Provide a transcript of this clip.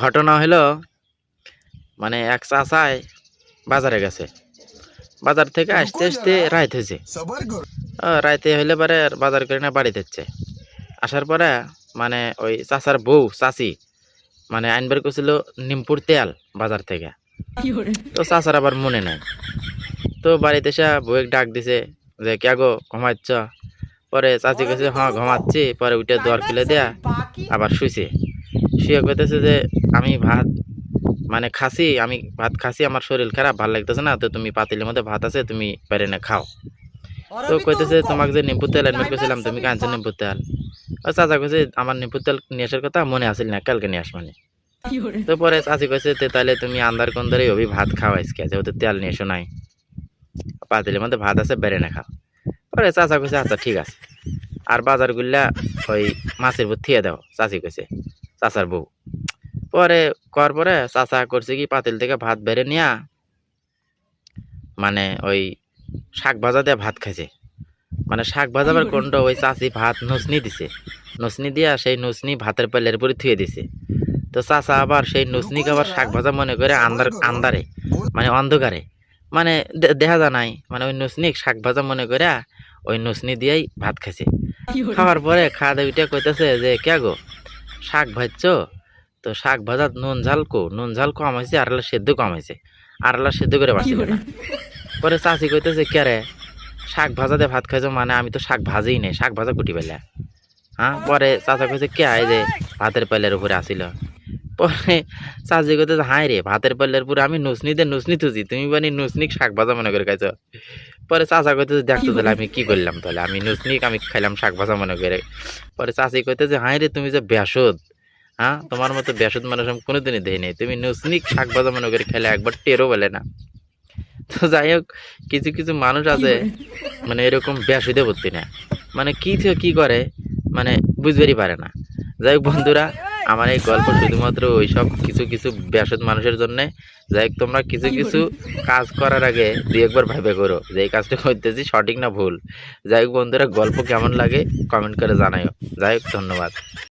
ঘটনা হলো মানে এক চাচাই বাজারে গেছে। বাজার থেকে আসতে আসতে রাত হয়েছে। রাইতে হইলে পরে বাজার করে না বাড়িতে যাচ্ছে। আসার পরে মানে ওই চাচার বউ চাচি মানে আইনবার করছিল নিমপুর তেল বাজার থেকে। তো চাচার আবার মনে নাই। তো বাড়িতে এসে বউয়ের ডাক দিছে যে কে গো ঘুমাচ্ছ? পরে চাচি কেছে হ্যাঁ ঘুমাচ্ছি। পরে উঠে দর ফেলে দেয়া আবার শুইছে। শুয়ে কইতেছে যে আমি ভাত মানে খাসি, আমি ভাত খাসি, আমার শরীর খারাপ, ভালো লাগতেছে না, তো তুমি পাতিলের মধ্যে ভাত আছে, তুমি বাইরে না খাও। তো কইতেছে তোমাকে যে নিম্বু তেল এনে কইছিলাম, তুমি কাঁচা নিম্বু তেল। আর চাচা কইছে আমার নিম্বু তেল নিয়ে আসার কথা মনে আসিল না, কালকে নিয়ে আসবানি। তো পরে চাচি কইছে তাহলে তুমি আন্দার কন্দারে অভি ভাত খাও আজকে, যেহেতু তেল নিয়ে এসো নাই, পাতিলের মধ্যে ভাত আছে, বাইরে না খাও। পরে চাচা কইছে আচ্ছা ঠিক আছে। আর বাজার গুলা ওই মাছের উপর থিয়ে দাও, চাচি কইছে চাচার বউ। পরে করার পরে চাচা করছে কি পাতিল থেকে ভাত বেড়ে নিয়া মানে ওই শাক ভাজা দিয়ে ভাত খাইছে। মানে শাক ভাজাবার কোনটা ওই চাচি ভাত নসনি দিছে, নসনি দিয়া সেই নসনি ভাতের পেলের উপরে থুয়ে দিছে। তো চাচা আবার সেই নসনিকে আবার শাক ভাজা মনে করে আন্দারে মানে অন্ধকারে মানে দেখা যায় নাই, মানে ওই নসনি শাক ভাজা মনে করে ওই নসনি দিয়েই ভাত খাইছে। খাওয়ার পরে খাওয়া দাওয়া উঠে কইতেছে যে কে গো শাক ভাজছো? তো শাক ভাজাত নুন ঝাল কম হয়েছে, আর সেদ্ধ কম হয়েছে, আর সেদ্ধ করে বাঁচিল না। পরে চাচি কইতেছে কে রে শাক ভাজাতে ভাত খাইছো? মানে আমি তো শাক ভাজেই নেই, শাক ভাজা কুটি পেলে। হ্যাঁ, পরে চাচা কইছে কে আয় যে ভাতের পাল্লের উপরে আসিল। পরে চাচি কইতেছে হাই রে, ভাতের পাল্লের উপরে আমি নুসনি দিয়ে নুসনি থুছি, তুমি মানে নুসনিক শাক ভাজা মনে করে খাইছো। পরে চাচা কইতেছে দেখতো তাহলে আমি কি করলাম, তাহলে আমি নুসনিক আমি খাইলাম শাক ভাজা মনে করে। পরে চাচি কইতেছে হাই রে তুমি যে বেসুদ, হ্যাঁ তোমার মতো বেসুদ মানুষ আমি কোনোদিনই দেখি নাই, তুমি নুসনিক শাক ভাজা মনে করে খেলে একবার টেরও বলে না। তো যাই হোক, কিছু কিছু মানুষ আছে মানে এরকম বেসুদে ভর্তি না, মানে কি করে মানে বুঝবেরই পারে না। যাই হোক বন্ধুরা, আমার এই গল্প শুধুমাত্র ওইসব কিছু কিছু বেসুদ মানুষের জন্যে। যাই হোক, তোমরা কিছু কিছু কাজ করার আগে দুই একবার ভাবে করো যে এই কাজটা করতেছি সঠিক না ভুল। যাই হোক বন্ধুরা, গল্প কেমন লাগে কমেন্ট করে জানাইও। যাই হোক, ধন্যবাদ।